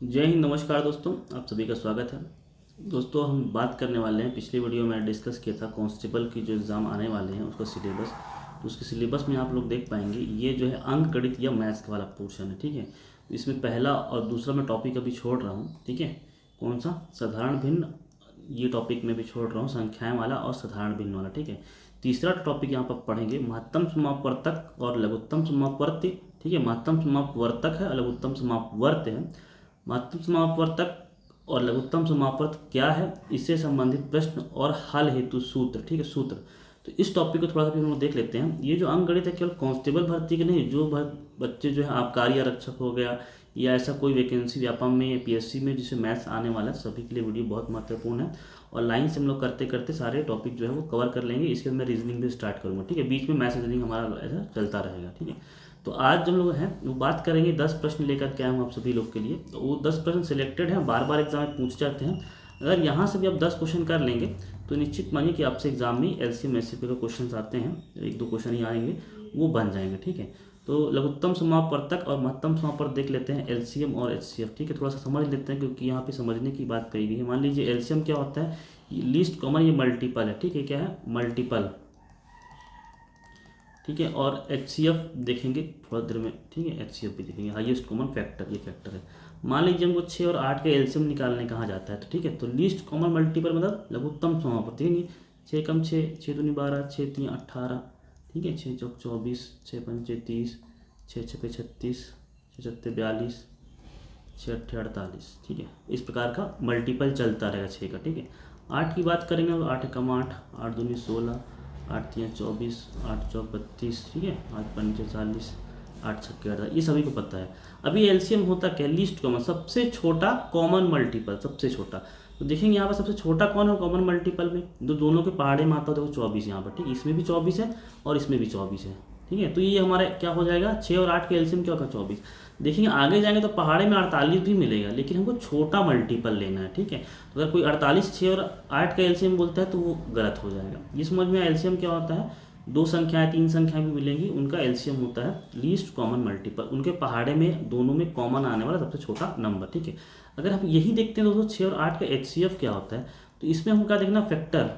जय हिंद, नमस्कार दोस्तों, आप सभी का स्वागत है। दोस्तों, हम बात करने वाले हैं, पिछले वीडियो में डिस्कस किया था कांस्टेबल की जो एग्ज़ाम आने वाले हैं उसका सिलेबस। तो उसके सिलेबस में आप लोग देख पाएंगे ये जो है अंक गणित या मैथ्स वाला पोर्शन है। ठीक है, तो इसमें पहला और दूसरा मैं टॉपिक अभी छोड़ रहा हूँ। ठीक है, कौन सा? साधारण भिन्न, ये टॉपिक मैं भी छोड़ रहा हूँ, संख्याएँ वाला और साधारण भिन्न वाला। ठीक है, तीसरा टॉपिक यहाँ पर पढ़ेंगे महत्तम समापवर्तक और लघुत्तम समापवर्ती। ठीक है, महत्तम समापवर्तक है और लघुत्तम समापवर्त है। महत्तम समापवर्तक और लघुत्तम समापवर्त क्या है, इससे संबंधित प्रश्न और हल हेतु सूत्र। ठीक है, सूत्र। तो इस टॉपिक को थोड़ा सा भी हम लोग देख लेते हैं। ये जो अंक गणित है केवल कांस्टेबल भर्ती के नहीं, जो बच्चे जो है आबकारी आरक्षक हो गया या ऐसा कोई वैकेंसी व्यापम में या पीएससी में जिसे मैथ्स आने वाला है, सभी के लिए वीडियो बहुत महत्वपूर्ण है। और लाइन से हम लोग करते करते सारे टॉपिक जो है वो कवर कर लेंगे। इसके बाद मैं रीजनिंग भी स्टार्ट करूँगा। ठीक है, बीच में मैथ्स रीजनिंग हमारा ऐसा चलता रहेगा। ठीक है, तो आज हम लोग हैं वो बात करेंगे 10 प्रश्न लेकर के आए हूँ आप सभी लोग के लिए। तो वो 10 प्रश्न सिलेक्टेड हैं, बार बार एग्जाम में पूछ जाते हैं। अगर यहाँ से भी आप 10 क्वेश्चन कर लेंगे तो निश्चित मानिए कि आपसे एग्जाम में एलसीएम एससीपी के क्वेश्चन आते हैं, एक दो क्वेश्चन ही आएंगे, वो बन जाएंगे। ठीक है, तो लघुत्तम समापवर्तक और महत्तम समापवर्तक देख लेते हैं, एलसीएम और एचसीएफ। ठीक है, थोड़ा सा समझ लेते हैं क्योंकि यहाँ पे समझने की बात कही गई है। मान लीजिए एलसीएम क्या होता है, लीस्ट कॉमन, ये मल्टीपल है। ठीक है, क्या है? मल्टीपल। ठीक है, और एचसीएफ देखेंगे थोड़ा देर में। ठीक है, एचसीएफ भी देखेंगे, हाईएस्ट कॉमन फैक्टर, ये फैक्टर है। मान लीजिए हमको 6 और 8 के एलसीएम निकालने कहा जाता है, तो ठीक है, तो लीस्ट कॉमन मल्टीपल मतलब लघुत्तम समापवर्ती। ठीक है, 6 कम 6, 6 दूनी 12, 6 तीन 18। ठीक है, 6 चौक 24, 6 पंचे 30, 6 छक्के 36, 6 सत्ते 42, 6 अट्ठे 48। ठीक है, इस प्रकार का मल्टीपल चलता रहेगा 6 का। ठीक है, 8 की बात करेंगे तो 8 कम 8, 8 दूनी 16, 8 तीन 24, 8 चौक 32। ठीक है, 8 पंचे 40, 8 छक्के 48, ये सभी को पता है। अभी एलसीएम होता क्या? लीस्ट कॉमन, सबसे छोटा कॉमन मल्टीपल, सबसे छोटा। तो देखेंगे यहाँ पर सबसे छोटा कौन है कॉमन मल्टीपल में, जो दोनों के पहाड़े में आता है, देखो 24 यहाँ पर। ठीक है, इसमें भी 24 है और इसमें भी 24 है। ठीक है, तो ये हमारे क्या हो जाएगा, 6 और 8 के एलसीएम क्या होगा? 24। देखेंगे आगे जाएंगे तो पहाड़े में 48 भी मिलेगा, लेकिन हमको छोटा मल्टीपल लेना है। ठीक है, तो अगर कोई 48 6 और 8 का एलसीएम बोलता है तो वो गलत हो जाएगा। ये समझ में एलसीएम क्या होता है, दो संख्याएं तीन संख्याएं भी मिलेंगी, उनका एलसीएम होता है लीस्ट कॉमन मल्टीपल, उनके पहाड़े में दोनों में कॉमन आने वाला सबसे छोटा नंबर। ठीक है, अगर हम यही देखते हैं दोस्तों 6 और 8 का एचसीएफ क्या होता है, तो इसमें हम क्या देखना, फैक्टर,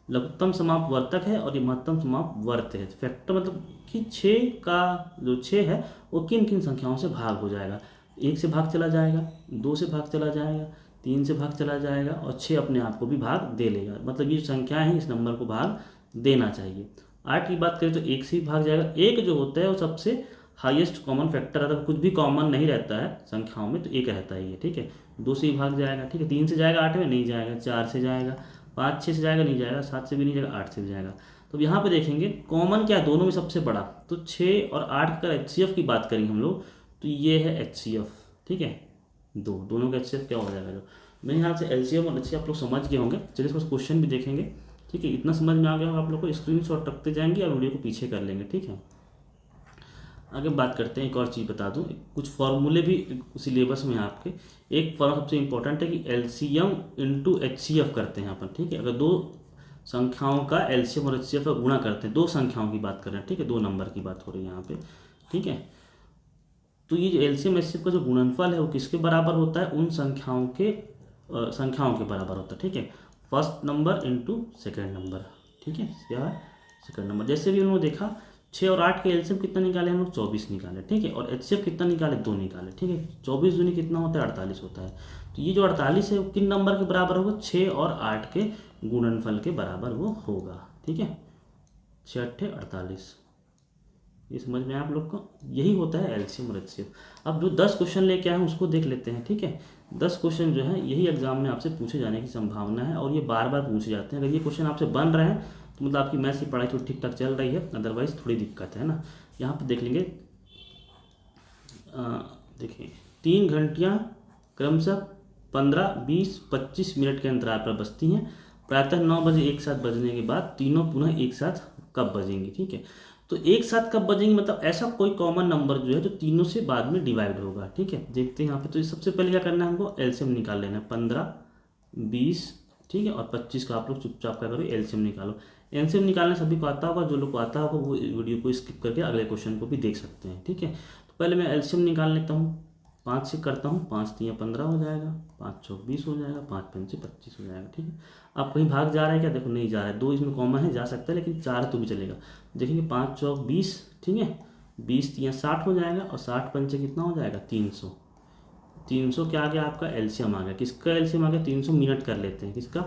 लघुत्तम समापवर्तक है और ये महत्तम समापवर्त है। फैक्टर मतलब कि 6 का जो 6 है वो किन किन संख्याओं से भाग हो जाएगा। 1 से भाग चला जाएगा, 2 से भाग चला जाएगा, 3 से भाग चला जाएगा और 6 अपने आप को भी भाग दे लेगा। मतलब ये संख्याएं हैं, इस नंबर को भाग देना चाहिए। 8 की बात करें तो 1 से भी भाग जाएगा। 1 जो होता है वो सबसे हाईएस्ट कॉमन फैक्टर रहता है, कुछ भी कॉमन नहीं रहता है संख्याओं में, तो 1 रहता है ये। ठीक है, 2 से ही भाग जाएगा। ठीक है, 3 से जाएगा 8 में नहीं जाएगा, 4 से जाएगा, 5 6 से जाएगा नहीं जाएगा, 7 से भी नहीं जाएगा, 8 से भी जाएगा। तो यहाँ पे देखेंगे कॉमन क्या है दोनों में सबसे बड़ा, तो 6 और 8 का एचसीएफ की बात करेंगे हम लोग, तो ये है एचसीएफ। ठीक है, दोनों का एचसीएफ क्या हो जाएगा, जो मेरे ख्याल से एलसीएम और एचसीएफ आप लोग समझ गए होंगे। चलिए इसको क्वेश्चन भी देखेंगे। ठीक है, इतना समझ में आ गया होगा आप लोग को, स्क्रीनशॉट रखते जाएंगे और वीडियो को पीछे कर लेंगे। ठीक है, आगे बात करते हैं। एक और चीज़ बता दूं, कुछ फॉर्मूले भी सिलेबस में है आपके। एक फॉर्म सबसे इंपॉर्टेंट है कि एलसीएम इंटू एचसीएफ करते हैं अपन। ठीक है, अगर दो संख्याओं का एलसीएम और एचसीएफ का गुणा करते हैं, दो संख्याओं की बात कर रहे हैं। ठीक है, 2 नंबर की बात हो रही है यहाँ पे। ठीक है, तो ये जो एलसीएम एचसीएफ का जो गुणनफल है वो किसके बराबर होता है, उन संख्याओं के बराबर होता है। ठीक है, first number into second number. ठीक है, क्या है? Second number. जैसे भी उन्होंने देखा 6 और 8 के एलसीएम कितना निकाले हम लोग, 24 निकाले। ठीक है, और एचसीएफ कितना निकाले, 2 निकाले। ठीक है, 24 दूनी कितना होता है, 48 होता है। तो ये जो 48 है वो किन नंबर के बराबर होगा, 6 और 8 के गुणनफल के बराबर वो होगा। ठीक है, 6 अट्ठे 48। ये समझ में आया आप लोग को, यही होता है एलसीएम और एचसीएफ। अब जो 10 क्वेश्चन लेके आए हैं उसको देख लेते हैं। ठीक है, 10 क्वेश्चन जो है यही एग्जाम में आपसे पूछे जाने की संभावना है और ये बार बार पूछे जाते हैं। अगर ये क्वेश्चन आपसे बन रहे हैं तो मतलब आपकी मैथ्स की पढ़ाई तो ठीक ठाक चल रही है, अदरवाइज थोड़ी दिक्कत है ना। यहाँ पर देख लेंगे, देखिए 3 घंटियाँ क्रमशः 15, 20, 25 मिनट के अंतराल पर बजती हैं। प्रातः 9 बजे एक साथ बजने के बाद तीनों पुनः एक साथ कब बजेंगी। ठीक है, तो एक साथ कब बजेंगी मतलब ऐसा कोई कॉमन नंबर जो है जो तीनों से बाद में डिवाइड होगा। ठीक है, देखते हैं यहाँ पे। तो सबसे पहले क्या करना है, हमको एलसीएम निकाल लेना है। 15, 20, ठीक है, और 25 का आप लोग चुपचाप क्या करो, एलसीएम निकालो। एलसीएम निकालना सभी को आता होगा, जो लोग को आता होगा वो वीडियो को स्किप करके अगले क्वेश्चन को भी देख सकते हैं। ठीक है, तो पहले मैं एलसीएम निकाल लेता हूँ। 5 से करता हूँ, 5 3 15 हो जाएगा, 5 चौक 20 हो जाएगा, 5 पंचे 25 हो जाएगा। ठीक है, अब कहीं भाग जा रहा है क्या? देखो नहीं जा रहा है, 2 इसमें कॉमन है, जा सकता है, लेकिन 4 तो भी चलेगा। देखेंगे 5 चौक 20, ठीक है, 20 3 60 हो जाएगा, और 60 पंचे कितना हो जाएगा? 300। 300 क्या आ गया आपका? एलसीएम आ गया। किसका एलसीएम आ गया? 300 मिनट कर लेते हैं, किसका?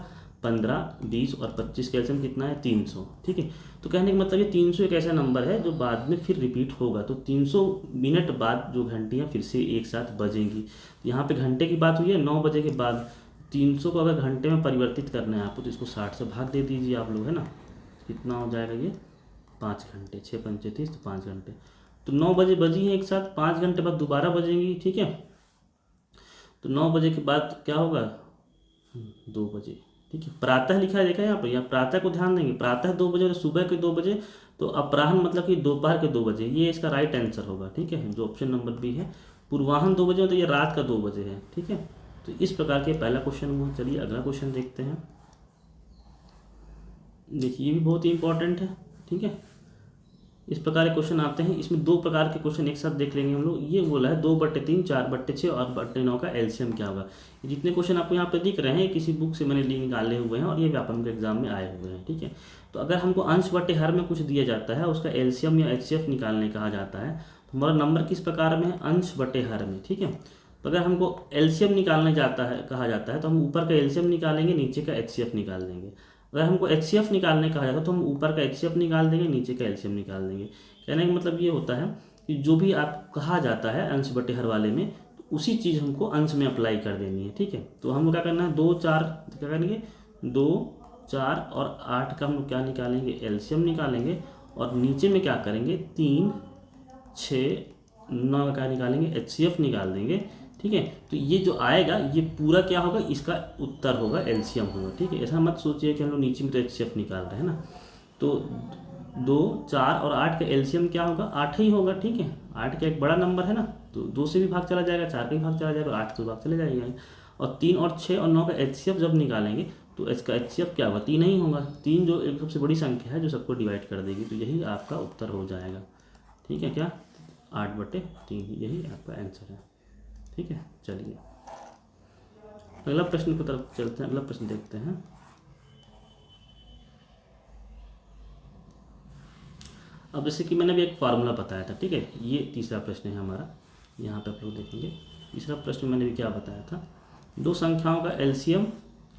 15 20 और 25 का एलसीएम कितना है? 300। ठीक है, तो कहने का मतलब ये 300 एक ऐसा नंबर है जो बाद में फिर रिपीट होगा। तो 300 मिनट बाद जो घंटियाँ फिर से एक साथ बजेंगी। यहाँ पे घंटे की बात हुई है 9 बजे के बाद। 300 को अगर घंटे में परिवर्तित करना है आपको, तो इसको 60 से भाग दे दीजिए आप लोग, है ना। कितना हो जाएगा ये? 5 घंटे, 6 पंचे 30, तो 5 घंटे। तो 9 बजे बजी हैं एक साथ, 5 घंटे बाद दोबारा बजेंगी। ठीक है, तो 9 बजे के बाद क्या होगा? 2 बजे। ठीक है, प्रातः लिखा है, देखा है यहाँ पर, यहाँ प्रातः को ध्यान देंगे। प्रातः 2 बजे और सुबह के 2 बजे, तो अपराह्न मतलब कि दोपहर के 2 बजे, ये इसका राइट आंसर होगा। ठीक है, जो ऑप्शन नंबर बी है। पूर्वाह्न 2 बजे, तो ये रात का 2 बजे है। ठीक है, तो इस प्रकार के पहला क्वेश्चन हुआ। चलिए अगला क्वेश्चन देखते हैं। देखिए ये भी बहुत ही इंपॉर्टेंट है। ठीक है, इस प्रकार के क्वेश्चन आते हैं। इसमें 2 प्रकार के क्वेश्चन एक साथ देख लेंगे हम लोग। ये बोला है 2/3, 4/6 और 2/9 का एलसीएम क्या होगा। जितने क्वेश्चन आपको यहाँ पे दिख रहे हैं, किसी बुक से मैंने लिंक निकाले हुए हैं, और ये व्यापम के एग्जाम में आए हुए हैं। ठीक है, तो अगर हमको अंश बटे हर में कुछ दिया जाता है, उसका एलसीएम या एचसीएफ निकालने कहा जाता है, तो हमारा नंबर किस प्रकार में है? अंश बटे हर में। ठीक है, तो अगर हमको एलसीएम निकालने जाता है कहा जाता है, तो हम ऊपर का एलसीएम निकालेंगे, नीचे का एचसीएफ निकाल देंगे। अगर हमको एचसीएफ निकालने कहा जाता है, तो हम ऊपर का एचसीएफ निकाल देंगे, नीचे का एलसीएम निकाल देंगे। कहने का मतलब ये होता है कि जो भी आप कहा जाता है अंश बटे हर वाले में, तो उसी चीज़ हमको अंश में अप्लाई कर देनी है। ठीक है, तो हमको क्या करना है? 2 4 क्या करेंगे? 2 4 और 8 का हम लोग क्या निकालेंगे? एलसीएम निकालेंगे। और नीचे में क्या करेंगे? 3 6 9 का क्या निकालेंगे? एचसीएफ निकाल देंगे। ठीक है, तो ये जो आएगा ये पूरा क्या होगा? इसका उत्तर होगा, एलसीएम होगा। ठीक है, ऐसा मत सोचिए कि हम लोग नीचे में तो एचसीएफ निकाल रहे हैं ना। तो 2 4 और 8 का एलसीएम क्या होगा? 8 ही होगा। ठीक है, 8 का एक बड़ा नंबर है ना, तो 2 से भी भाग चला जाएगा, 4 का भी भाग चला जाएगा, 8 से भाग चले जाएगा। और 3 और 6 और 9 का एचसीएफ जब निकालेंगे, तो इसका एचसीएफ क्या होगा? 3 ही होगा। 3 जो एक सबसे बड़ी संख्या है जो सबको डिवाइड कर देगी, तो यही आपका उत्तर हो जाएगा। ठीक है, क्या? 8/3, यही आपका आंसर है। ठीक है, चलिए अगला प्रश्न की तरफ चलते हैं। अगला प्रश्न देखते हैं। अब जैसे कि मैंने अभी एक फार्मूला बताया था। ठीक है, ये तीसरा प्रश्न है हमारा, यहाँ पे आप लोग देखेंगे। तीसरा प्रश्न मैंने भी क्या बताया था? 2 संख्याओं का एलसीएम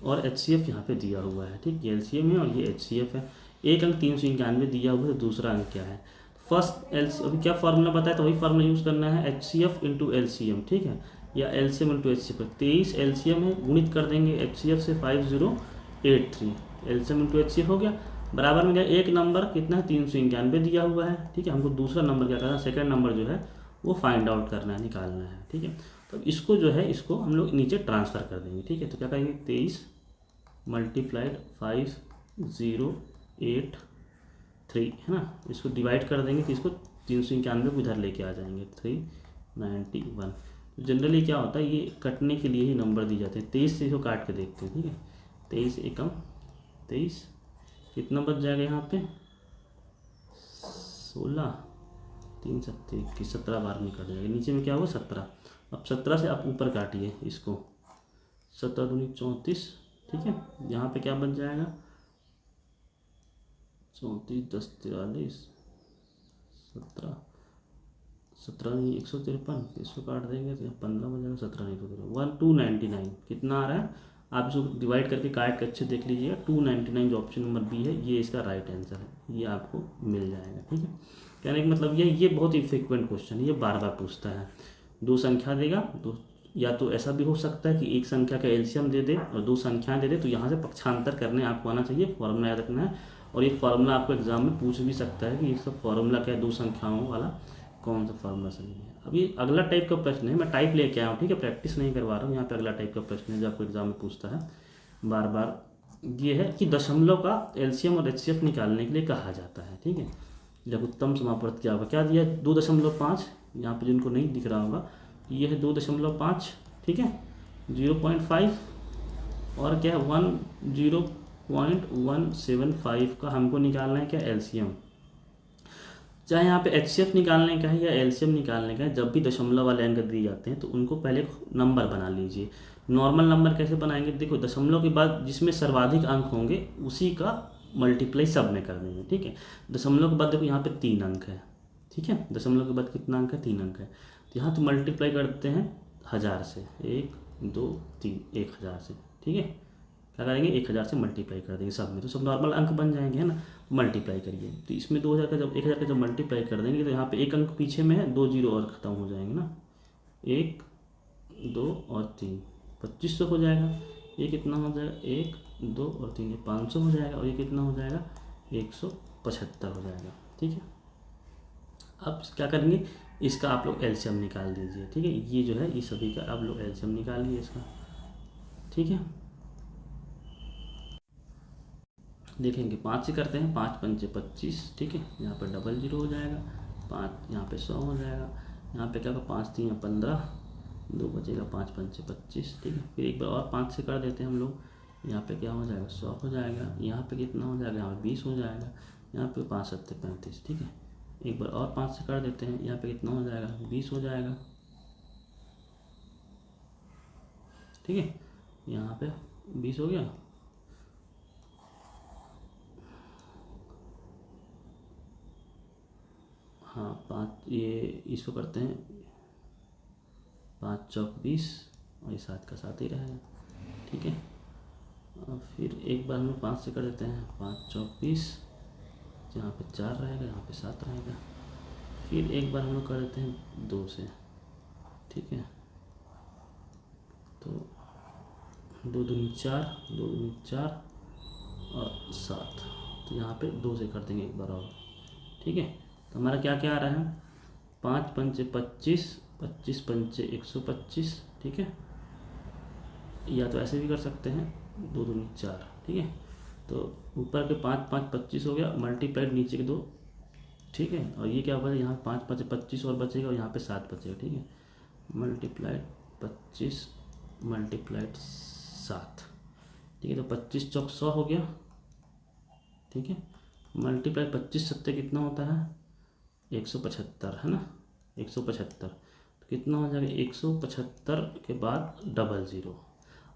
और एचसीएफ यहाँ पे दिया हुआ है। ठीक, ये एलसीएम है और ये एचसीएफ है। एक अंक 391 दिया हुआ है, तो दूसरा अंक क्या है? फर्स्ट अभी क्या फार्मूला बताया, तो वही फार्मूला यूज़ करना है, एचसीएफ इंटू एलसीएम। ठीक है, या एलसीएम इंटू एचसीएफ। 23 एलसीएम है, गुणित कर देंगे एचसीएफ से 5083। एलसीएम इंटू एचसीएफ हो गया, बराबर में क्या? एक नंबर कितना है? 391 दिया हुआ है। ठीक है, हमको दूसरा नंबर क्या करना है? सेकंड नंबर जो है वो फाइंड आउट करना है, निकालना है। ठीक है, तो इसको जो है इसको हम लोग नीचे ट्रांसफ़र कर देंगे। ठीक है, तो क्या करेंगे? 23 × 5083 है ना, इसको डिवाइड कर देंगे, तो इसको 391 को इधर लेके आ जाएंगे, 391। तो जनरली क्या होता है, ये कटने के लिए ही नंबर दिए जाते हैं। 23 से इसको काट के देखते हैं। ठीक है, 23 एकम 23, कितना बच जाएगा यहाँ पे? 16, 3 7 21, 17 बार में कट जाएगा। नीचे में क्या होगा? 17। अब 17 से आप ऊपर काटिए इसको, 17 दूनी 34। ठीक है, यहाँ पे क्या बच जाएगा? 34 10 43, 17 17 नहीं 153, इसको काट देंगे तो 15 बन जाएगा। 17 नहीं 1299 कितना आ रहा है? आप इसको डिवाइड करके काट के अच्छे देख लीजिएगा। 299 जो ऑप्शन नंबर बी है, ये इसका राइट आंसर है, ये आपको मिल जाएगा। ठीक है, कहने का मतलब ये बहुत ही फ्रिक्वेंट क्वेश्चन है, ये बार बार पूछता है। 2 संख्या देगा, तो या तो ऐसा भी हो सकता है कि एक संख्या का एलसीएम दे दे और 2 संख्याएं दे दे, तो यहाँ से पक्षांतर करने आपको आना चाहिए, फॉर्मूला याद रखना है। और ये फार्मूला आपको एग्जाम में पूछ भी सकता है कि इसका फार्मूला क्या है, 2 संख्याओं वाला कौन सा फार्मूला सही है। अभी अगला टाइप का प्रश्न है, मैं टाइप लेके आया हूँ। ठीक है, प्रैक्टिस नहीं करवा रहा हूँ। यहाँ पे अगला टाइप का प्रश्न है जो आपको एग्जाम में पूछता है बार बार, ये है कि दशमलव का एलसीएम और एचसीएफ निकालने के लिए कहा जाता है। ठीक है, लघुत्तम समापवर्त क्या होगा? क्या दिया? 2.5, यहाँ पे जिनको नहीं दिख रहा होगा, ये है 2.5। ठीक है, 0.5 और क्या है 0.175 का हमको निकालना है क्या? एलसीएम। चाहे यहाँ पे HCF निकालने का है या LCM निकालने का है, जब भी दशमलव वाले अंक दिए जाते हैं तो उनको पहले नंबर बना लीजिए। नॉर्मल नंबर कैसे बनाएंगे, देखो दशमलव के बाद जिसमें सर्वाधिक अंक होंगे उसी का मल्टीप्लाई सब में कर देंगे, ठीक है। दशमलव के बाद देखो यहाँ पे 3 अंक है, ठीक है, दशमलव के बाद कितना अंक है, 3 अंक है, तो यहाँ तो मल्टीप्लाई करते हैं 1000 से, 1 2 3, 1000 से, ठीक है। क्या करेंगे, 1000 से मल्टीप्लाई कर देंगे सब में, तो सब नॉर्मल अंक बन जाएंगे, है ना। मल्टीप्लाई करिए, तो इसमें 2000 का जब 1000 का जब मल्टीप्लाई कर देंगे तो यहाँ पे एक अंक पीछे में है, 2 जीरो और ख़त्म हो जाएंगे ना, 1 2 और 3, 2500 हो जाएगा। ये कितना हो जाएगा, 1 2 और 3, ये 500 हो जाएगा, और ये कितना हो जाएगा, 175 हो जाएगा, ठीक है। अब क्या करेंगे, इसका आप लोग एलसीएम निकाल दीजिए, ठीक है। ये जो है ये सभी का आप लोग एलसीएम निकालिए इसका, ठीक है। देखेंगे 5 से करते हैं, 5 पंचे 25, ठीक है, यहाँ पर डबल जीरो हो जाएगा, 5 यहाँ पे 100 हो जाएगा, यहाँ पे क्या होगा, 5 3 15, 2 बचेगा, 5 पंचे 25, ठीक है। फिर एक बार और 5 से कर देते हैं हम लोग, यहाँ पे क्या हो जाएगा, 100 हो जाएगा, यहाँ पे कितना हो जाएगा, यहाँ पे 20 हो जाएगा, यहाँ पे 5 7 35, ठीक है। एक बार और 5 से कर देते हैं, यहाँ पे कितना हो जाएगा, 20 हो जाएगा, ठीक है। यहाँ पे 20 हो गया, हाँ 5, ये इसको करते हैं 5 चौक 20, और ये 7 का 7 ही रहेगा, ठीक है। और फिर एक बार हम लोग 5 से कर देते हैं, 5 चौक 20, यहाँ पे 4 रहेगा, यहाँ पे 7 रहेगा। फिर एक बार हम लोग कर देते हैं 2 से, ठीक है, तो 2 दूनी 4, 2 दूनी 4 और 7, तो यहाँ पे 2 से कर देंगे एक बार और, ठीक है। तो हमारा क्या क्या आ रहा है, 5 पंचे 25, 25 पंचे 125, ठीक है। या तो ऐसे भी कर सकते हैं, 2 दूनी 4, ठीक है। तो ऊपर के 5 5 25 हो गया, मल्टीप्लाइड नीचे के 2, ठीक है। और ये क्या होगा, यहाँ 5 5 25 और बचेगा, और यहाँ पे 7 बचेगा, ठीक है। मल्टीप्लाइड 25 मल्टीप्लाइड 7, ठीक है। तो 25 चौक 100 हो गया, ठीक है। मल्टीप्लाई 25 सत्ते कितना होता है, 175, है ना, 175, तो कितना हो जाएगा, 175 के बाद डबल ज़ीरो,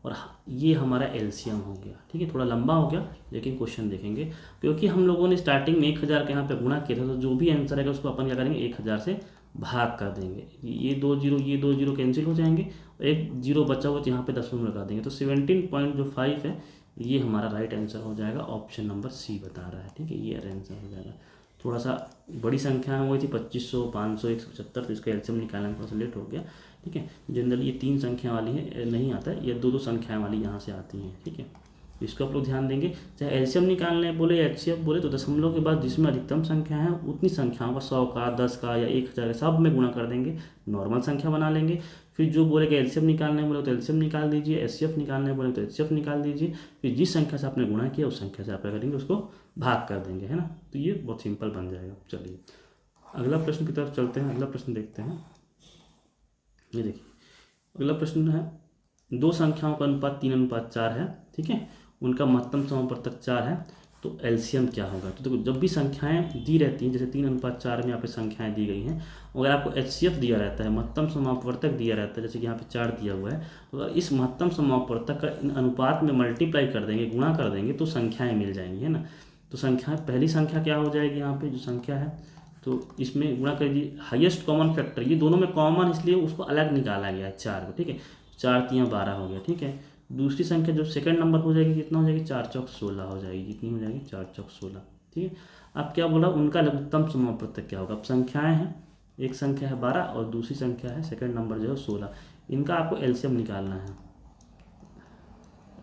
और ये हमारा एलसीएम हो गया, ठीक है। थोड़ा लंबा हो गया लेकिन क्वेश्चन देखेंगे, क्योंकि हम लोगों ने स्टार्टिंग में 1000 के यहाँ पे गुणा किया था, तो जो भी आंसर आएगा उसको अपन क्या करेंगे, 1000 से भाग कर देंगे, ये 2 जीरो ये 2 जीरो कैंसिल हो जाएंगे, और एक जीरो बचा हुआ तो यहाँ पे दशमलव लगा देंगे, तो 17.5 है, ये हमारा राइट आंसर हो जाएगा। ऑप्शन नंबर सी बता रहा है, ठीक है, ये आंसर हो जाएगा। थोड़ा सा बड़ी संख्या हुई थी 2500 500 175, तो इसका एलसीएम निकालना में थोड़ा सा लेट हो गया, ठीक है। जनरली ये 3 संख्या वाली है, नहीं आता है, ये 2 2 संख्याएं वाली यहाँ से आती हैं, ठीक है। इसको आप लोग ध्यान देंगे, चाहे एलसीएम निकालने बोले या एचसीएफ बोले, तो दशमलव के बाद जिसमें अधिकतम संख्या है उतनी संख्याओं का 100 का 10 का या 1000 सब में गुणा कर देंगे, नॉर्मल संख्या बना लेंगे। फिर जो बोले कि एलसीएम निकालने बोले तो एलसीएम निकाल दीजिए, एचसीएफ निकालने बोले तो एचसीएफ निकाल दीजिए, फिर जिस संख्या से आपने गुणा किया उस संख्या से आप क्या करेंगे, उसको भाग कर देंगे, है ना। तो ये बहुत सिंपल बन जाएगा। चलिए अगला प्रश्न की तरफ चलते हैं, अगला प्रश्न देखते हैं। ये देखिए अगला प्रश्न है, 2 संख्याओं का अनुपात 3:4 है, ठीक है, उनका महत्तम समापवर्तक 4 है, तो एलसीएम क्या होगा। तो देखो जब भी संख्याएं दी रहती हैं, जैसे 3:4 में यहाँ पे संख्याएं दी गई हैं, अगर आपको एचसीएफ दिया रहता है, महत्तम समापवर्तक दिया रहता है, जैसे कि यहाँ पे 4 दिया हुआ है, तो अगर इस महत्तम समापवर्तक का इन अनुपात में मल्टीप्लाई कर देंगे, गुणा कर देंगे, तो संख्याएँ मिल जाएंगी, है ना। तो संख्या, पहली संख्या क्या हो जाएगी, यहाँ पे जो संख्या है, तो इसमें गुणा कर दीजिए, हाईएस्ट कॉमन फैक्टर, ये दोनों में कॉमन इसलिए उसको अलग निकाला गया है 4 को, ठीक है। 4 3 12 हो गया, ठीक है। दूसरी संख्या जो सेकंड नंबर हो जाएगी, कितना हो जाएगी, 4 चौक 16 हो जाएगी, कितनी हो जाएगी, 4 चौक 16, ठीक है। अब क्या बोला, उनका लघुत्तम समापवर्तक क्या होगा। अब संख्याएं हैं, एक संख्या है 12 और दूसरी संख्या है सेकंड नंबर जो है 16, इनका आपको एलसीएम निकालना है,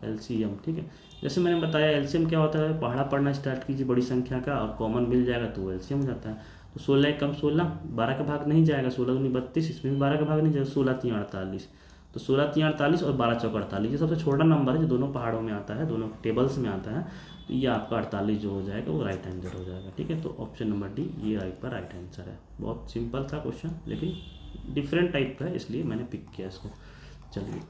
एलसीएम, ठीक है। जैसे मैंने बताया एलसीएम क्या होता है, पहाड़ा पढ़ना स्टार्ट कीजिए बड़ी संख्या का और कॉमन मिल जाएगा तो एलसीएम हो जाता है। तो 16 कम 16, 12 का भाग नहीं जाएगा, 16 दूनी 32, इसमें भी 12 का भाग नहीं जाएगा, 16 3 48, तो 16 3 48 और 12 चौक 48, ये सबसे छोटा नंबर है जो दोनों पहाड़ों में आता है, दोनों टेबल्स में आता है, तो ये आपका 48 जो हो जाएगा वो राइट आंसर हो जाएगा, ठीक है। तो ऑप्शन नंबर डी ये राइट आंसर है। बहुत सिंपल था क्वेश्चन, लेकिन डिफरेंट टाइप का है इसलिए मैंने पिक किया इसको। चलिए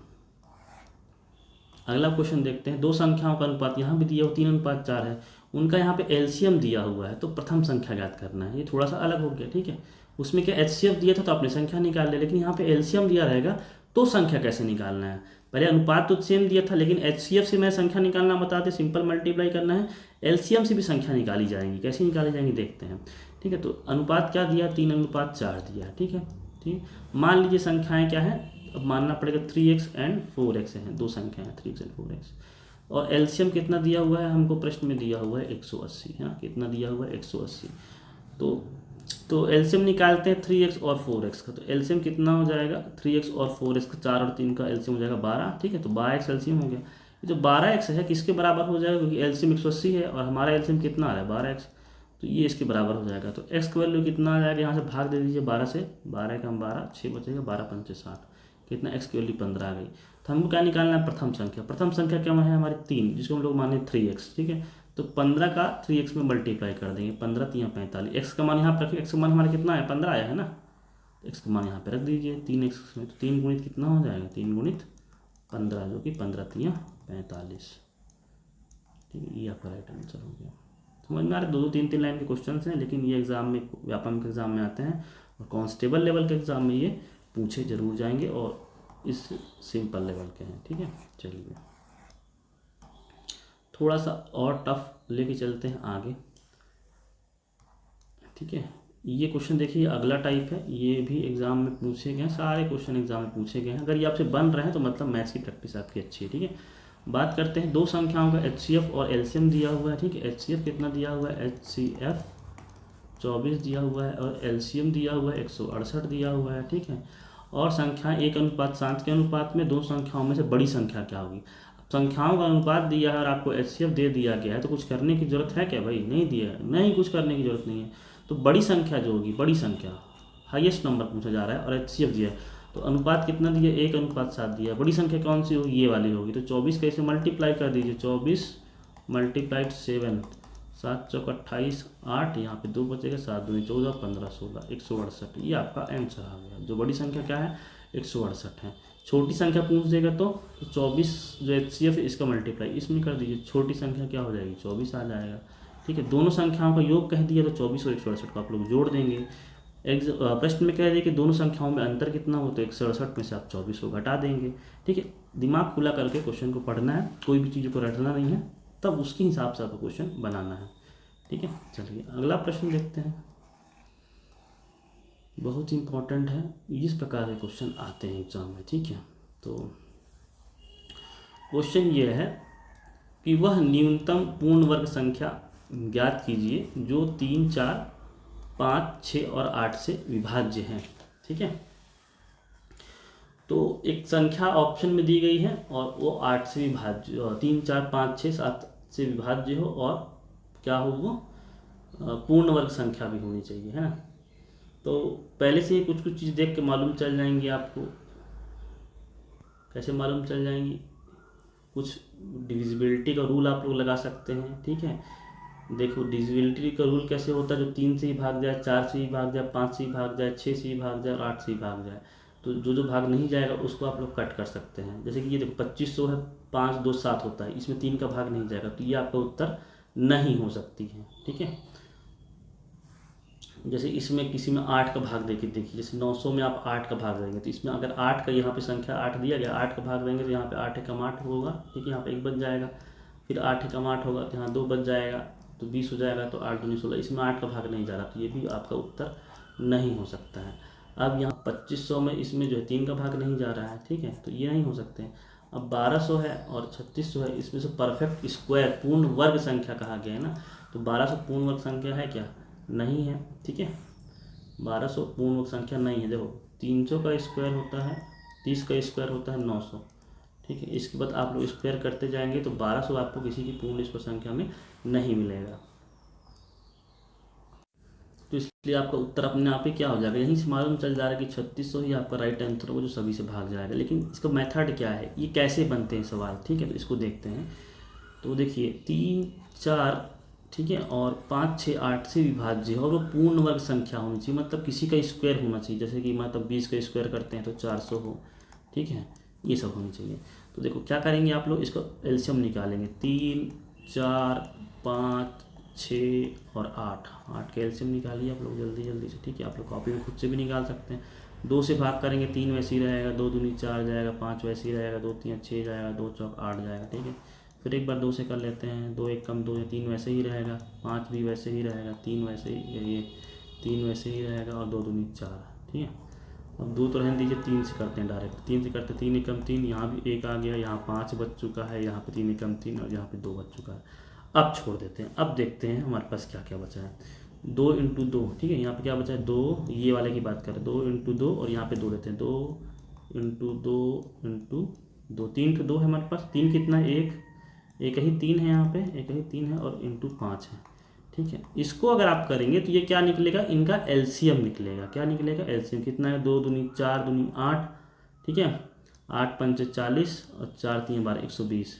अगला क्वेश्चन देखते हैं, 2 संख्याओं का अनुपात यहाँ भी दिया हो 3:4 है, उनका यहाँ पे एलसीएम दिया हुआ है, तो प्रथम संख्या ज्ञात करना है। ये थोड़ा सा अलग हो गया, ठीक है। उसमें क्या एचसीएफ दिया था तो आपने संख्या निकाल लिया, लेकिन यहाँ पे एलसीएम दिया रहेगा तो संख्या कैसे निकालना है। पहले अनुपात तो सेम दिया था, लेकिन एचसीएफ से मैं संख्या निकालना बताते, सिंपल मल्टीप्लाई करना है। एलसीएम से भी संख्या निकाली जाएंगी, कैसे निकाली जाएंगी देखते हैं, ठीक है। तो अनुपात क्या दिया, 3:4 दिया, ठीक है। ठीक, मान लीजिए संख्याएं क्या है, अब मानना पड़ेगा 3x एंड 4x हैं, दो संख्याएं 3x एंड 4x। और एलसीएम कितना दिया हुआ है हमको, प्रश्न में दिया हुआ है 180, है ना। कितना दिया हुआ है, 180। तो एलसीएम निकालते हैं 3x और 4x का। तो एलसीएम कितना हो जाएगा, 3x और 4x का, 4 और 3 का एलसीएम हो जाएगा 12, ठीक है। तो 12x एलसीएम हो गया। ये जो 12x है किसके बराबर हो जाएगा, क्योंकि एलसीएम 180 है और हमारा एलसीएम कितना आ रहा है 12x, तो ये इसके बराबर हो जाएगा। तो x का वैल्यू कितना आ जाएगा, यहाँ से भाग दे दीजिए 12 से, 12 का 12, 6 बचेगा, 12 पंचे 60, कितना x की वैल्यू 15 आ गई। तो हमको क्या निकालना है, प्रथम संख्या। प्रथम संख्या क्या है हमारी 3, जिसको हम लोग माने 3x, ठीक है। तो 15 का 3x में मल्टीप्लाई कर देंगे, 15 3 45, x का मान यहाँ पर रखिए, x का मान हमारा कितना है 15 आया है ना, x का मान यहाँ पे रख दीजिए 3x में। तो 3 गुणित कितना हो जाएगा, 3 गुणित 15, जो कि 15 3 45, ठीक है। ये आपका राइट आंसर हो गया। समझ में आ रहा है, 2-3 लाइन के क्वेश्चन हैं, लेकिन ये एग्जाम में, व्यापम के एग्जाम में आते हैं और कांस्टेबल लेवल के एग्जाम में ये पूछे जरूर जाएंगे, और इस सिंपल लेवल के हैं, ठीक है। चलिए थोड़ा सा और टफ लेके चलते हैं आगे, ठीक है। ये क्वेश्चन देखिए अगला टाइप है, ये भी एग्जाम में पूछे गए हैं, सारे क्वेश्चन एग्जाम में पूछे गए हैं। अगर ये आपसे बन रहे हैं तो मतलब मैथ्स की प्रैक्टिस आपकी अच्छी है, ठीक है। बात करते हैं दो संख्याओं का एचसीएफ और एलसीएम दिया हुआ है, ठीक है। एचसीएफ कितना दिया हुआ है, एचसीएफ 24 दिया हुआ है और एलसीएम दिया हुआ है 168 दिया हुआ है, ठीक है। और संख्याएं 1:7 के अनुपात में, दो संख्याओं में से बड़ी संख्या क्या होगी। संख्याओं का अनुपात दिया है और आपको एचसीएफ दे दिया गया है, तो कुछ करने की जरूरत है क्या भाई, नहीं दिया है, नहीं कुछ करने की जरूरत नहीं है। तो बड़ी संख्या जो होगी, बड़ी संख्या, हाईएस्ट नंबर पूछा जा रहा है और एचसीएफ दिया है, तो अनुपात कितना दिया, 1:7 दिया है। बड़ी संख्या कौन सी होगी, ये वाली होगी। तो 24 कैसे मल्टीप्लाई कर दीजिए, 24 मल्टीप्लाइड 7, 7 चौक 28, 8, यहाँ पे 2 बचेगा, 7 दूनी 14, 15 16, 168। ये आपका आंसर आ गया। जो बड़ी संख्या क्या है, 168 है। छोटी संख्या पूछ देगा तो 24 जो एचसीएफ है इसका मल्टीप्लाई इसमें कर दीजिए, छोटी संख्या क्या हो जाएगी, 24 आ जाएगा, ठीक है। दोनों संख्याओं का योग कह दिया तो 24 और 168 को आप लोग जोड़ देंगे। प्रश्न में कह दिया कि दोनों संख्याओं में अंतर कितना हो, तो 168 में से आप 24 को घटा देंगे, ठीक है। दिमाग खुला करके क्वेश्चन को पढ़ना है, कोई भी चीज़ को रटना नहीं है, तब उसके हिसाब से आपको क्वेश्चन बनाना है, ठीक है। चलिए अगला प्रश्न देखते हैं, बहुत इंपॉर्टेंट है, इस प्रकार के क्वेश्चन आते हैं एग्जाम में, ठीक है। तो क्वेश्चन ये है कि वह न्यूनतम पूर्ण वर्ग संख्या ज्ञात कीजिए जो 3 4 5 6 और 8 से विभाज्य है, ठीक है। तो एक संख्या ऑप्शन में दी गई है और वो 8 से विभाज्य, 3 4 5 6 7 से विभाज्य हो, और क्या हो वो पूर्ण वर्ग संख्या भी होनी चाहिए, है ना। तो पहले से ही कुछ कुछ चीज़ देख के मालूम चल जाएंगी आपको। कैसे मालूम चल जाएंगी, कुछ डिविजिबिलिटी का रूल आप लोग लगा सकते हैं, ठीक है। देखो डिविजिबिलिटी का रूल कैसे होता है, जो 3 से ही भाग जाए, 4 से ही भाग जाए, 5 से ही भाग जाए, 6 से ही भाग जाए और 8 से ही भाग जाए, तो जो जो भाग नहीं जाएगा उसको आप लोग कट कर सकते हैं। जैसे कि ये देखो 2500 है, 5 2 7 होता है, इसमें 3 का भाग नहीं जाएगा, तो ये आपका उत्तर नहीं हो सकती है, ठीक है। जैसे इसमें किसी में 8 का भाग देके देखिए, जैसे 900 में आप 8 का भाग देंगे, तो इसमें अगर 8 का यहाँ पे संख्या 8 दिया गया, 8 का भाग देंगे तो यहाँ पे 8 एकम 8 होगा, ठीक है। यहाँ पे 1 बच जाएगा, फिर 8 एकम 8 होगा तो यहाँ 2 बच जाएगा, तो 20 हो जाएगा, तो 8 दूनी 16, इसमें 8 का भाग नहीं जा रहा, तो ये भी आपका उत्तर नहीं हो सकता है। अब यहाँ 2500 में इसमें जो है 3 का भाग नहीं जा रहा है, ठीक है, तो ये नहीं हो सकते हैं। अब 1200 है और 3600 है, इसमें से परफेक्ट स्क्वायर पूर्ण वर्ग संख्या कहा गया है ना, तो 1200 पूर्ण वर्ग संख्या है क्या, नहीं है, ठीक है। 1200 पूर्ण वर्ग संख्या नहीं है। देखो 300 का स्क्वायर होता है, 30 का स्क्वायर होता है 900, ठीक है। इसके बाद आप लोग स्क्वायर करते जाएंगे तो 1200 आपको किसी की पूर्ण स्क्वायर संख्या में नहीं मिलेगा, तो इसलिए आपका उत्तर अपने आप ही क्या हो जाएगा, यहीं से मालूम चल जा रहा है कि 3600 ही आपका राइट आंसर होगा, जो सभी से भाग जाएगा। लेकिन इसका मेथड क्या है, ये कैसे बनते हैं सवाल, ठीक है, तो इसको देखते हैं। तो देखिए 3 4, ठीक है, और 5 6 8 से विभाज्य और वो पूर्ण वर्ग संख्या होनी चाहिए, मतलब किसी का स्क्वायर होना चाहिए। जैसे कि मतलब 20 का स्क्वायर करते हैं तो 400 हो, ठीक है, ये सब होनी चाहिए। तो देखो क्या करेंगे आप लोग, इसको एलसीएम निकालेंगे, 3 4 5, 6 और 8, 8 का एलसीएम निकालिए आप लोग जल्दी जल्दी से, ठीक है। आप लोग कॉपी में खुद से भी निकाल सकते हैं। 2 से भाग करेंगे 3 वैसे ही रहेगा, 2 दूनी 4 जाएगा, 5 वैसे ही रहेगा, 2 3 6 जाएगा, 2 चौक 8 जाएगा, ठीक है। फिर एक बार 2 से कर लेते हैं, 2 1 कम 2 या 3 वैसे ही रहेगा, 5 भी वैसे ही रहेगा, 3 वैसे ही, ये 3 वैसे ही रहेगा और 2 दूनी 4, ठीक है। अब 2 तो रहने दीजिए, 3 से करते हैं डायरेक्ट, 3 से करते 3 एकम 3, यहाँ भी 1 आ गया, यहाँ 5 बच चुका है, यहाँ पे 3 एकम 3 और यहाँ पे 2 बच चुका है। अब छोड़ देते हैं, अब देखते हैं हमारे पास क्या क्या बचा है। 2 इंटू 2, ठीक है। यहाँ पे क्या बचा है 2, ये वाले की बात करें, 2 इंटू 2 और यहाँ पे 2 लेते हैं, 2 इंटू 2 इंटू 2, 3 तो 2 है हमारे पास, 3 कितना है 1, एक ही 3 है, यहाँ पे एक ही 3 है और इंटू 5 है, ठीक है। इसको अगर आप करेंगे तो ये क्या निकलेगा, इनका एलसीएम निकलेगा। क्या निकलेगा एलसीएम, कितना है 2 दूनी 4 दूनी 8, ठीक है, 8 पंचे 40 और 4 3 12 120।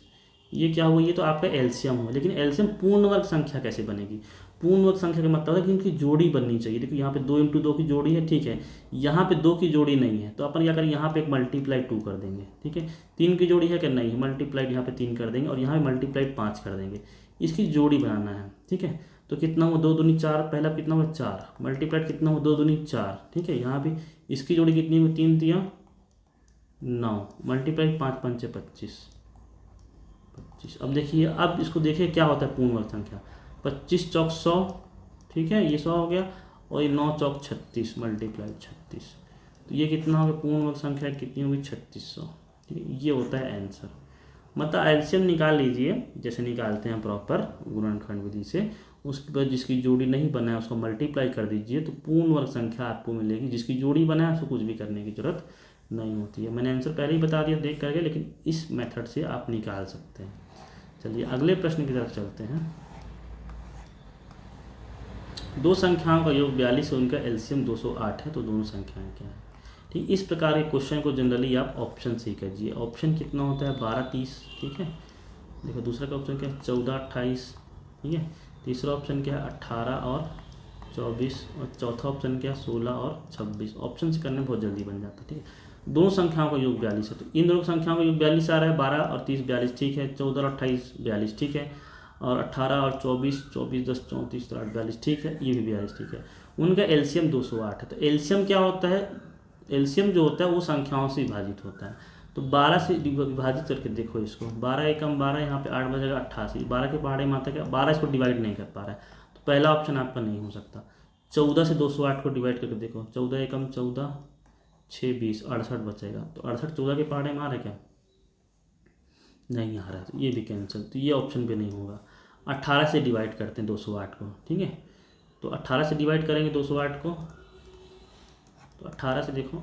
ये क्या हुआ, ये तो आपका एलसीएम हुआ। लेकिन एलसीएम पूर्ण वर्ग संख्या कैसे बनेगी, पूर्ण वर्ग संख्या का मतलब है कि इनकी जोड़ी बननी चाहिए। देखो यहाँ पे 2 इंटू 2 की जोड़ी है, ठीक है, यहाँ पे 2 की जोड़ी नहीं है, तो अपन क्या करें, यहाँ पे एक मल्टीप्लाई 2 कर देंगे, ठीक है। 3 की जोड़ी है कि नहीं है, मल्टीप्लाइड यहाँ पे 3 कर देंगे और यहाँ पे मल्टीप्लाइड 5 कर देंगे, इसकी जोड़ी बनाना है, ठीक है। तो कितना हुआ 2 दूनी 4, पहला कितना हुआ 4, मल्टीप्लाइड कितना हुआ 2 दूनी 4, ठीक है। यहाँ भी इसकी जोड़ी कितनी हुई 3 दिया 9, मल्टीप्लाइड 5 पंचे 25। अब देखिए, अब इसको देखिए क्या होता है पूर्ण वर्ग संख्या, 25 चौक 100, ठीक है, ये 100 हो गया और ये 9 चौक 36 मल्टीप्लाइड 36, तो ये कितना हो गया पूर्ण वर्ग संख्या कितनी होगी 3600, ठीक है। ये होता है आंसर। मतलब एलसीएम निकाल लीजिए जैसे निकालते हैं प्रॉपर गुणनखंड विधि से, उसके बाद जिसकी जोड़ी नहीं बना है उसको मल्टीप्लाई कर दीजिए तो पूर्ण वर्ग संख्या आपको मिलेगी। जिसकी जोड़ी बना है उसको कुछ भी करने की जरूरत नहीं होती है। मैंने आंसर पहले ही बता दिया देख करके, लेकिन इस मेथड से आप निकाल सकते हैं। चलिए अगले प्रश्न की तरफ चलते हैं। दो संख्याओं का योग 42 है, उनका एलसीएम 208 है, तो दोनों संख्याएं क्या है। ठीक, इस प्रकार के क्वेश्चन को जनरली आप ऑप्शन से ही कीजिए। ऑप्शन कितना होता है 12 30, ठीक है। देखो दूसरा का ऑप्शन क्या है 14 28, ठीक है। तीसरा ऑप्शन क्या है 18 और 24 और चौथा ऑप्शन क्या है 16 और 26। ऑप्शन से करने में बहुत जल्दी बन जाता है, ठीक है। दोनों संख्याओं का योग 42 है, तो इन दोनों संख्याओं का योग 42 आ रहा है, 12 और 30 42, ठीक है। 14 और 28 42, ठीक है। और 18 और 24 24 10 34 8 42, ठीक है। ये भी 42, ठीक है। उनका एलसीएम 208 है। तो एलसीएम क्या होता है, एलसीएम जो होता है वो संख्याओं से विभाजित होता है। तो 12 से विभाजित करके देखो इसको, 12 एकम 12, यहाँ पे 8 बजेगा 88, 12 के पहाड़े माता क्या 12 इसको डिवाइड नहीं कर पा रहा है, तो पहला ऑप्शन आपका नहीं हो सकता। 14 से 208 को डिवाइड करके देखो, 14 एकम 14 6 20 68 बचेगा, तो 68 14 के पहाड़े में आ रहा है क्या, नहीं आ रहा है, तो ये भी कैंसिल, तो ये ऑप्शन भी नहीं होगा। 18 से डिवाइड करते हैं 208 को, ठीक है। तो 18 से डिवाइड करेंगे 208 को, तो 18 से देखो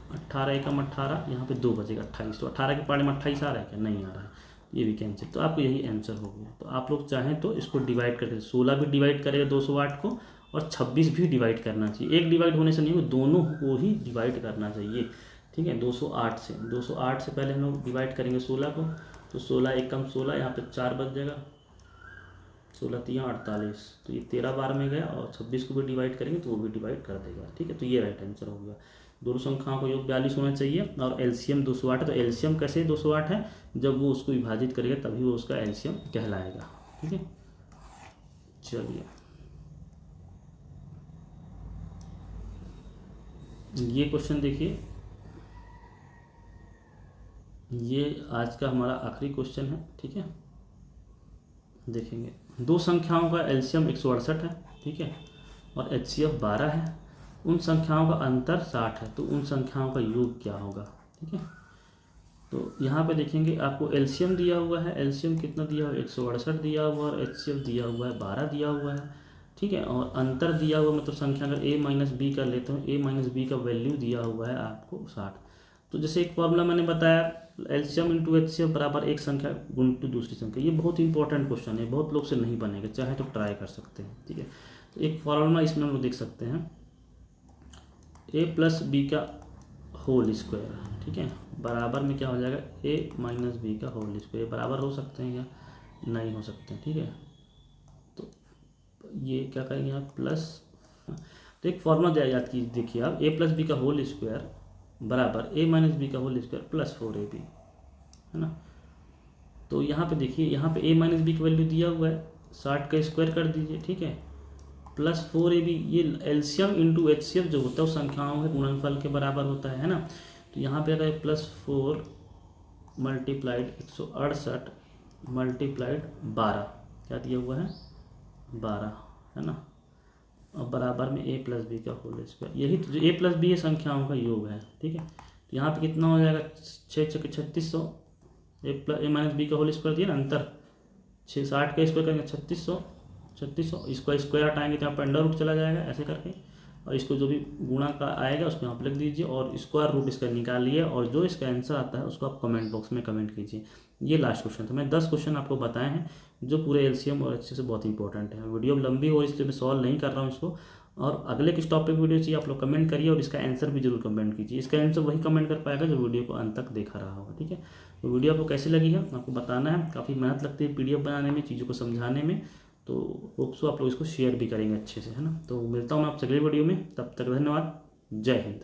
18 एकम 18, यहाँ पे 2 बचेगा 28, तो 18 के पहाड़े में 28 आ रहा है क्या, नहीं आ रहा है, ये भी कैंसिल। तो आपको यही आंसर हो गया। तो आप लोग चाहें तो इसको डिवाइड करके 16 भी डिवाइड करेगा 208 को और 26 भी डिवाइड करना चाहिए। एक डिवाइड होने से नहीं, दोनों को ही डिवाइड करना चाहिए, ठीक है। 208 से पहले हम लोग डिवाइड करेंगे 16 को, तो 16 एकम 16, यहाँ पे 4 बच जाएगा, 16 3 48, तो ये 13 बार में गया, और 26 को भी डिवाइड करेंगे तो वो भी डिवाइड कर देगा, ठीक है। तो ये राइट आंसर हो गया। दोनों संख्याओं का योग 42 होना चाहिए और एलसीएम 208 है। तो एलसीएम कैसे 208 है, जब वो उसको विभाजित करेगा तभी वो उसका एलसीएम कहलाएगा, ठीक है। चलिए ये क्वेश्चन देखिए, ये आज का हमारा आखिरी क्वेश्चन है, ठीक है। देखेंगे दो संख्याओं का एलसीएम 168 है, ठीक है, और एचसीएफ 12 है। उन संख्याओं का अंतर 60 है, तो उन संख्याओं का योग क्या होगा, ठीक है। तो यहाँ पे देखेंगे आपको एलसीएम दिया हुआ है, एलसीएम कितना दिया हुआ है 168 दिया हुआ है, और एचसीएफ दिया हुआ है 12 दिया हुआ है, ठीक है। और अंतर दिया हुआ मतलब संख्या अगर a माइनस बी कर लेते हो, a माइनस बी का वैल्यू दिया हुआ है आपको 60। तो जैसे एक फॉर्मूला मैंने बताया एलसीएम इंटू एचसीएफ बराबर एक संख्या गुण टू दूसरी संख्या। ये बहुत इंपॉर्टेंट क्वेश्चन है, बहुत लोग से नहीं बनेगा, चाहे तो ट्राई कर सकते हैं, ठीक है। तो एक फॉर्मूला इसमें हम लोग देख सकते हैं, a प्लस बी का होल स्क्वायर, ठीक है, बराबर में क्या हो जाएगा a माइनस बी का होल स्क्वायर। बराबर हो सकते हैं क्या, नहीं हो सकते हैं, ठीक है। तो ये क्या करेंगे आप प्लस, तो एक फॉर्मूला याद कीजिए, देखिए आप a प्लस बी का होल स्क्वायर बराबर a माइनस बी का होल स्क्वायर प्लस 4ab, है ना। तो यहाँ पे देखिए, यहाँ पे a माइनस बी की वैल्यू दिया हुआ है 60 का स्क्वायर कर दीजिए, ठीक है, +4ab, ये एलसीएम इंटू एचसीएफ जो होता है उस संख्याओं के गुणनफल के बराबर होता है ना। तो यहाँ पे अगर +4 मल्टीप्लाइड 168 मल्टीप्लाइड 12, क्या दिया हुआ है 12, है ना, और बराबर में a प्लस बी का होल स्क्वायर, यही तो जो a प्लस बी ये संख्याओं का योग है, ठीक है। तो यहाँ पे कितना हो जाएगा 6 × 3600, a माइनस बी का होल स्क्वायर दिया ना, अंतर 60 का स्क्वायर करेंगे 3600, इसको स्क्वायर हटाएंगे तो यहाँ पर अंडर रूट चला जाएगा ऐसे करके, और इसको जो भी गुणा का आएगा उसको यहाँ पर लिख दीजिए और स्क्वायर रूट इसका निकालिए, और जो इसका आंसर आता है उसको आप कमेंट बॉक्स में कमेंट कीजिए। ये लास्ट क्वेश्चन था, मैं 10 क्वेश्चन आपको बताए हैं जो पूरे एलसीएम और एचसीएफ से बहुत इंपॉर्टेंट है। वीडियो लंबी हो इसलिए मैं सॉल्व नहीं कर रहा हूँ इसको, और अगले किस टॉपिक वीडियो चाहिए आप लोग कमेंट करिए, और इसका आंसर भी जरूर कमेंट कीजिए। इसका आंसर वही कमेंट कर पाएगा जो वीडियो को अंत तक देखा रहा होगा, ठीक है। तो वीडियो आपको कैसी लगी है आपको बताना है, काफ़ी मेहनत लगती है पीडीएफ बनाने में, चीज़ों को समझाने में, तो होप सो आप लोग इसको शेयर भी करेंगे अच्छे से, है ना। तो मिलता हूँ मैं आपसे अगले वीडियो में, तब तक धन्यवाद, जय हिंद।